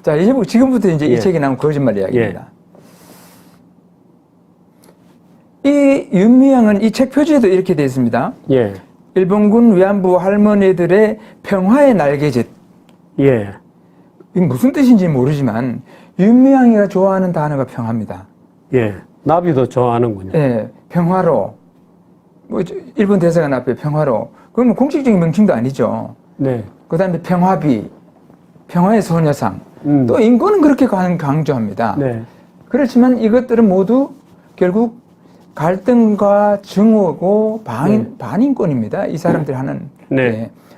자, 지금부터 이제 이 책이 나온 거짓말 이야기입니다. 이 윤미향은 이 책 표지에도 이렇게 되어 있습니다. 일본군 위안부 할머니들의 평화의 날개짓. 이게 무슨 뜻인지 모르지만 윤미향이가 좋아하는 단어가 평화입니다. 나비도 좋아하는군요. 평화로. 뭐 일본 대사관 앞에 평화로. 그건 공식적인 명칭도 아니죠. 그 다음에 평화비, 평화의 소녀상. 또 인권은 그렇게 강조합니다. 그렇지만 이것들은 모두 결국 갈등과 증오고 반인권입니다. 이 사람들이 하는.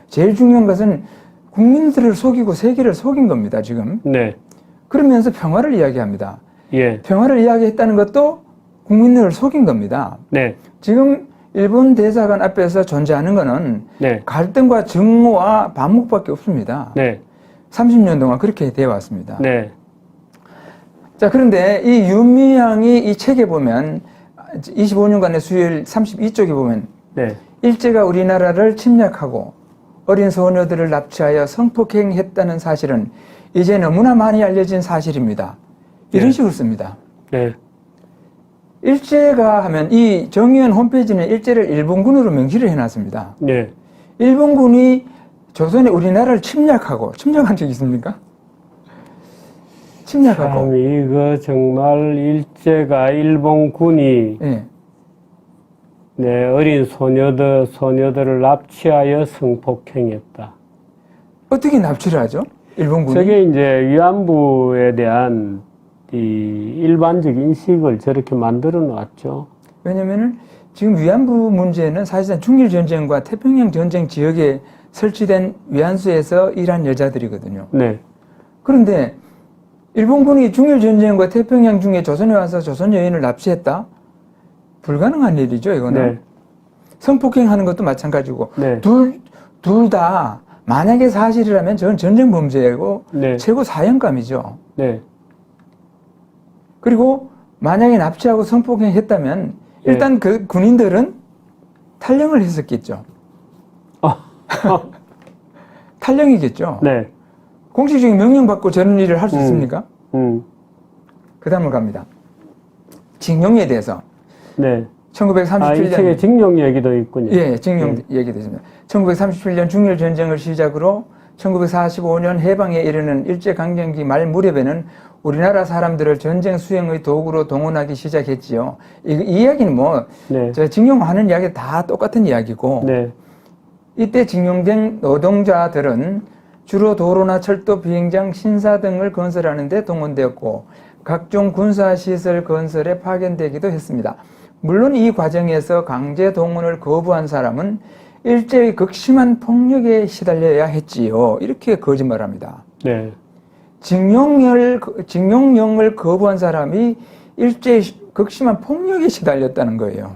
제일 중요한 것은 국민들을 속이고 세계를 속인 겁니다, 지금. 그러면서 평화를 이야기합니다. 평화를 이야기했다는 것도 국민들을 속인 겁니다. 지금 일본 대사관 앞에서 존재하는 것은 갈등과 증오와 반목밖에 없습니다. 30년 동안 그렇게 되어 왔습니다. 자, 그런데 이 윤미향이 이 책에 보면 25년간의 수요일 32쪽에 보면 일제가 우리나라를 침략하고 어린 소녀들을 납치하여 성폭행했다는 사실은 이제 너무나 많이 알려진 사실입니다. 이런 식으로 씁니다. 일제가 하면 이 정의원 홈페이지는 일제를 일본군으로 명시를 해놨습니다. 일본군이 조선에 우리나라를 침략한 적이 있습니까? 침략하고. 참, 이거 정말 일제가 일본군이 어린 소녀들을 납치하여 성폭행했다. 어떻게 납치를 하죠? 일본군이? 저게 이제 위안부에 대한 이 일반적 인식을 저렇게 만들어 놨죠. 왜냐면은 지금 위안부 문제는 사실상 중일전쟁과 태평양전쟁 지역에 설치된 위안소에서 일한 여자들이거든요. 그런데 일본군이 중일전쟁과 태평양 중에 조선에 와서 조선 여인을 납치했다? 불가능한 일이죠, 이거는. 성폭행하는 것도 마찬가지고. 둘 다 만약에 사실이라면 저는 전쟁 범죄고 최고 사형감이죠. 그리고 만약에 납치하고 성폭행했다면 일단 그 군인들은 탈영을 했었겠죠. 탈영이겠죠. 공식적인 명령 받고 저런 일을 할 수 있습니까? 그 다음으로 갑니다. 징용에 대해서. 1937년. 이 책에 징용 얘기도 있군요. 징용 얘기도 있습니다. 1937년 중일 전쟁을 시작으로 1945년 해방에 이르는 일제강점기 말 무렵에는 우리나라 사람들을 전쟁 수행의 도구로 동원하기 시작했지요. 이 이야기는 저 징용하는 이야기 다 똑같은 이야기고, 이때 징용된 노동자들은 주로 도로나 철도, 비행장, 신사 등을 건설하는 데 동원되었고 각종 군사시설 건설에 파견되기도 했습니다. 물론 이 과정에서 강제 동원을 거부한 사람은 일제의 극심한 폭력에 시달려야 했지요. 이렇게 거짓말합니다. 징용령을 거부한 사람이 일제의 극심한 폭력에 시달렸다는 거예요.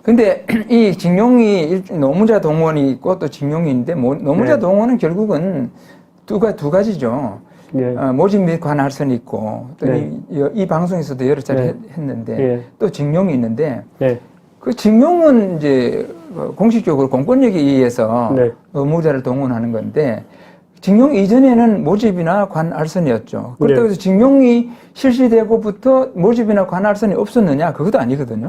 근데 이 징용이 노무자 동원이 있고 또 징용이 있는데 노무자 동원은 결국은 두 가지죠. 모집 및 관할선이 있고 또 이 방송에서도 여러 차례 했는데 또 징용이 있는데 그 징용은 이제 공식적으로 공권력에 의해서 노무자를 동원하는 건데 징용 이전에는 모집이나 관할선이었죠. 그렇다고 해서 징용이 실시되고부터 모집이나 관할선이 없었느냐? 그것도 아니거든요.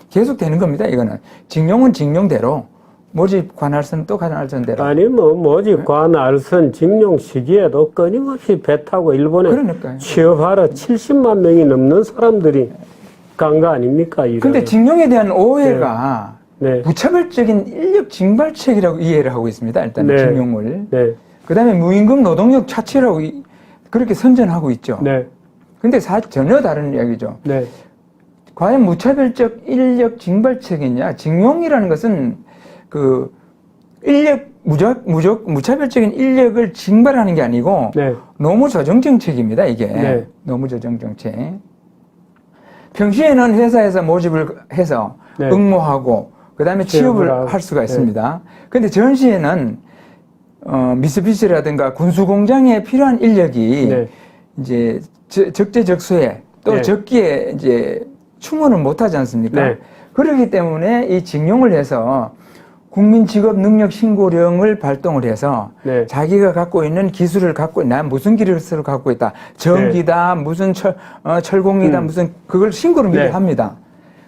계속 되는 겁니다, 이거는. 징용은 징용대로, 모집 관할선은 또 관할선대로. 아니, 모집 관할선 징용 시기에도 끊임없이 배 타고 일본에 취업하러 70만 명이 넘는 사람들이 간 거 아닙니까? 근데 징용에 대한 오해가 무차별적인 인력 징발책이라고 이해를 하고 있습니다, 일단 징용을. 그 다음에 무임금 노동력 차치라고 그렇게 선전하고 있죠. 근데 전혀 다른 이야기죠. 과연 무차별적 인력 징발책이냐? 징용이라는 것은 그 무차별적인 인력을 징발하는 게 아니고 노무조정정책입니다, 이게. 노무조정정책. 평시에는 회사에서 모집을 해서 응모하고 그 다음에 취업을 할 수가 있습니다. 근데 전시에는 미쓰비시라든가 군수공장에 필요한 인력이 이제 적재적소에 또 적기에 이제 충원을 못 하지 않습니까? 그렇기 때문에 이 징용을 해서 국민직업능력신고령을 발동을 해서 네. 자기가 갖고 있는 기술을 갖고 난 무슨 기술을 갖고 있다. 전기다, 무슨 철공이다, 무슨 그걸 신고를 미리 네. 합니다.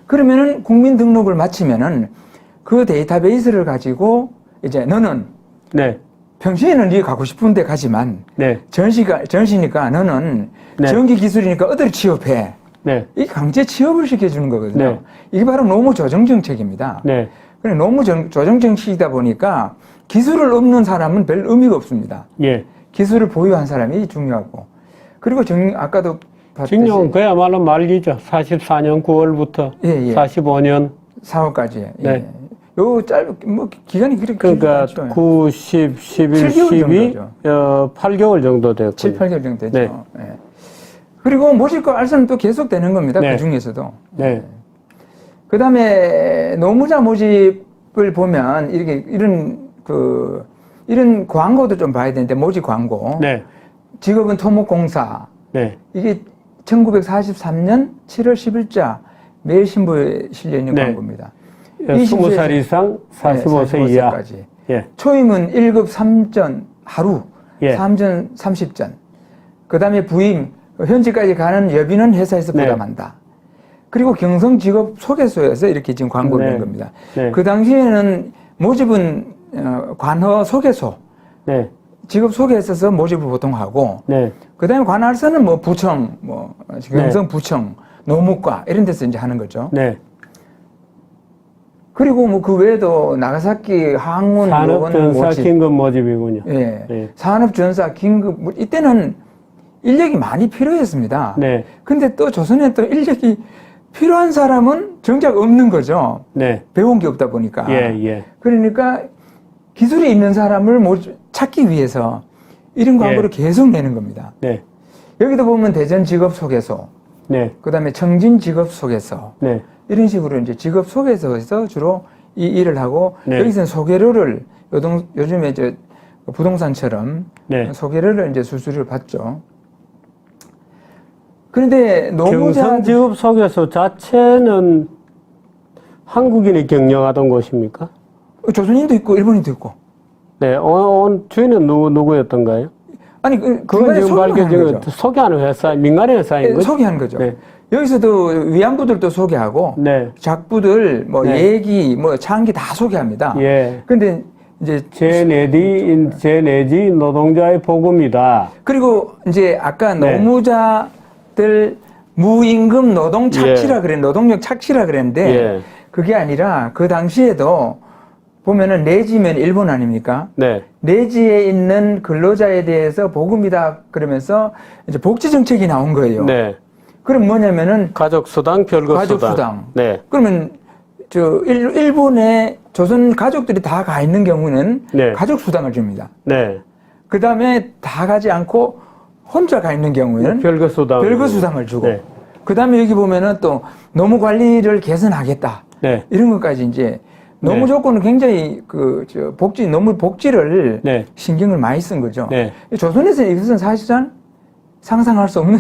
그러면은 국민 등록을 마치면은 그 데이터베이스를 가지고 이제 너는 네. 평소에는 네가 가고 싶은 데 가지만 네. 전시니까 너는 네. 전기 기술이니까 어디로 취업해. 네. 이게 강제 취업을 시켜주는 거거든요. 네. 이게 바로 노무 조정 정책입니다. 네. 그래 노무 조정 정책이다 보니까 기술을 없는 사람은 별 의미가 없습니다. 예. 기술을 보유한 사람이 중요하고 그리고 아까도 봤듯이 징용은 그야말로 말기죠. 44년 9월부터 예. 45년 4월까지. 예. 네. 요 뭐 기간이 그렇게 그러니까 길지 않죠. 9, 10, 11, 7개월 12, 정도죠. 8개월 정도 됐군요. 7, 8개월 정도 됐죠. 네. 예. 그리고 모집과 알선은 또 계속 되는 겁니다. 네. 그 중에서도. 네. 그 다음에 노무자 모집을 보면 이런 광고도 좀 봐야 되는데 모집 광고. 네. 직업은 토목공사. 네. 이게 1943년 7월 10일자 매일신부에 실려있는 네. 광고입니다. 20살 이상 45세 이하. 45세까지. 예. 초임은 1급 3전 하루, 예. 3전 30전. 그 다음에 부임, 현지까지 가는 여비는 회사에서 네. 부담한다. 그리고 경성직업소개소에서 이렇게 지금 광고를 낸 네. 겁니다. 네. 그 당시에는 모집은 관허 소개소, 네. 직업 소개했어서 모집을 보통 하고, 네. 그 다음에 관할서는 뭐 부청, 경성부청, 노무과 이런 데서 이제 하는 거죠. 네. 그리고 뭐 그 외에도 나가사키 항운 산업전사 모집. 긴급 모집이군요. 예. 예. 산업전사 긴급 이때는 인력이 많이 필요했습니다. 네. 근데 또 조선에 또 인력이 필요한 사람은 정작 없는 거죠. 네. 배운 게 없다 보니까. 예, 예. 그러니까 기술이 있는 사람을 찾기 위해서 이런 광고를 계속 내는 겁니다. 네. 여기도 보면 대전직업소개소, 네. 그 다음에 청진직업소개소, 네. 이런 식으로 이제 직업소개소에서 주로 이 일을 하고, 네. 여기서는 소개료를 요즘에 이제 부동산처럼 네. 소개료를 이제 수수료를 받죠. 그런데 경성직업 소개소 자체는 한국인이 경영하던 곳입니까? 조선인도 있고 일본인도 있고. 네, 주인은 누구였던가요? 아니 그건 지금 밝혀진 소개하는 회사, 민간의 회사인 거죠? 소개하는 거죠. 네. 여기서도 위안부들도 소개하고, 네. 작부들, 뭐 네. 얘기, 뭐 창기 다 소개합니다. 예. 근데 이제 제 내지 노동자의 복음이다. 그리고 이제 아까 네. 노무자들 무임금 노동 착취라 노동력 착취라 그랬는데 예. 그게 아니라 그 당시에도 보면은 내지면 일본 아닙니까? 네. 내지에 있는 근로자에 대해서 복음이다 그러면서 이제 복지 정책이 나온 거예요. 네. 그럼 뭐냐면은 가족수당, 별거수당. 가족수당. 네. 그러면 일본에 조선 가족들이 다 가 있는 경우는 네. 가족수당을 줍니다. 네. 그 다음에 다 가지 않고 혼자 가 있는 경우에는 별거수당을 주고. 네. 그 다음에 여기 보면은 또 노무 관리를 개선하겠다. 네. 이런 것까지 이제 노무 네. 조건은 굉장히 노무 복지를 네. 신경을 많이 쓴 거죠. 네. 조선에서는 이것은 사실상 상상할 수 없는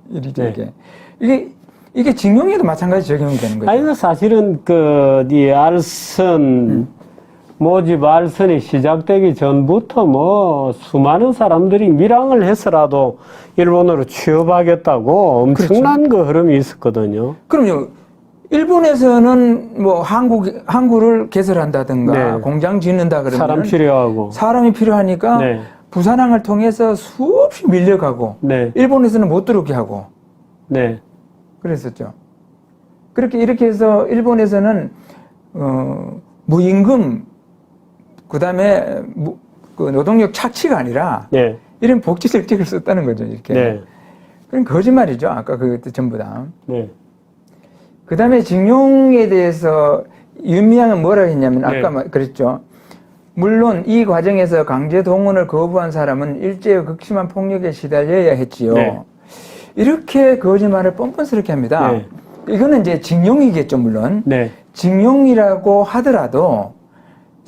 일이죠. 네. 이게 징용에도 마찬가지 적용이 되는 거죠. 아니, 사실은 모집 알선이 시작되기 전부터 뭐 수많은 사람들이 밀항을 해서라도 일본으로 취업하겠다고 엄청난 그 흐름이 있었거든요. 그럼요. 일본에서는 뭐 항구를 개설한다든가 네. 공장 짓는다 그러면 사람이 필요하니까 네. 부산항을 통해서 수없이 밀려가고 네. 일본에서는 못 들어오게 하고 네. 그랬었죠. 이렇게 해서 일본에서는 무임금 그다음에 그 노동력 착취가 아니라 네. 이런 복지 정책을 썼다는 거죠. 이렇게. 네. 그럼 거짓말이죠. 아까 그것도 전부 다. 네. 그다음에 징용에 대해서 윤미향은 뭐라 했냐면 아까 네. 그랬죠. 물론 이 과정에서 강제 동원을 거부한 사람은 일제의 극심한 폭력에 시달려야 했지요. 네. 이렇게 거짓말을 뻔뻔스럽게 합니다. 네. 이거는 이제 징용이겠죠, 물론. 네. 징용이라고 하더라도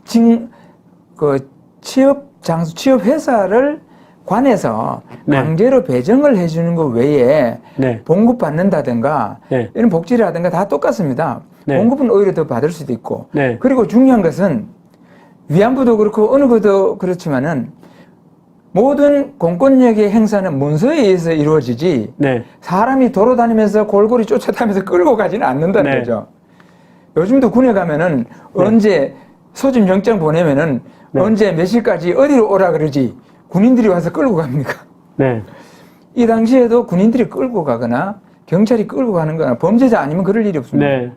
취업 회사를 관해서 네. 강제로 배정을 해주는 것 외에 네. 봉급받는다든가 네. 이런 복지라든가 다 똑같습니다. 네. 봉급은 오히려 더 받을 수도 있고. 네. 그리고 중요한 것은 위안부도 그렇고 어느 것도 그렇지만은 모든 공권력의 행사는 문서에 의해서 이루어지지 네. 사람이 돌아다니면서 골고루 쫓아다니면서 끌고 가지는 않는다는 네. 거죠. 요즘도 군에 가면은 네. 언제 소집 영장 보내면은 네. 언제 몇 시까지 어디로 오라 그러지 군인들이 와서 끌고 갑니까? 네. 이 당시에도 군인들이 끌고 가거나 경찰이 끌고 가는 거나 범죄자 아니면 그럴 일이 없습니다. 네.